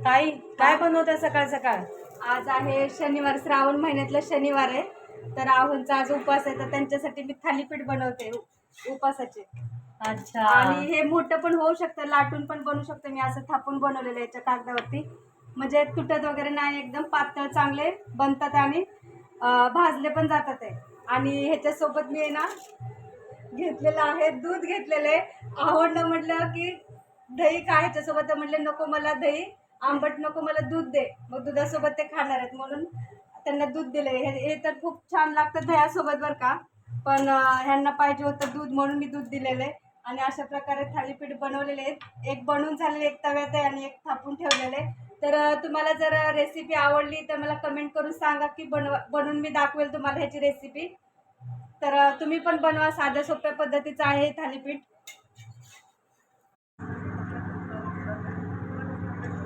ताई काय बनवते सकाळ सकाळ? आज आहे शनिवार, श्रावण महिन्यातला शनिवार आहे. तर राहुलचा आज उपवास आहे, तर त्यांच्यासाठी मी थालीपीठ बनवते उपवासाचे. अच्छा. आणि हे मोठं पण होऊ शकतं, लाटून पण बनवू शकते. मी असं थापून बनवलेलं आहे याच्या कागदावरती, म्हणजे तुटत वगैरे नाही, एकदम पातळ चांगले बनतात आणि भाजले पण जातात आहे. आणि ह्याच्यासोबत मी आहे ना घेतलेलं आहे, दूध घेतलेलं आहे. आवडलं म्हटलं की दही काय ह्याच्यासोबत, म्हटलं नको मला दही आंबट नको, मला दूध दे. मग दुधासोबत ते खाणार आहेत म्हणून त्यांना दूध दिले. हे तर खूप छान लागतं दह्यासोबत बरं का, पण ह्यांना पाहिजे होतं दूध म्हणून मी दूध दिलेलं आहे. आणि अशा प्रकारे थालीपीठ बनवलेले आहेत. एक बनवून झालेले, एक तव्यात आहे आणि एक थापून ठेवलेले आहे. तर तुम्हाला जर रेसिपी आवडली तर मला कमेंट करून सांगा की बनवून मी दाखवेल तुम्हाला ह्याची रेसिपी. तर तुम्ही पण बनवा, साध्या सोप्या पद्धतीचं आहे थालीपीठ.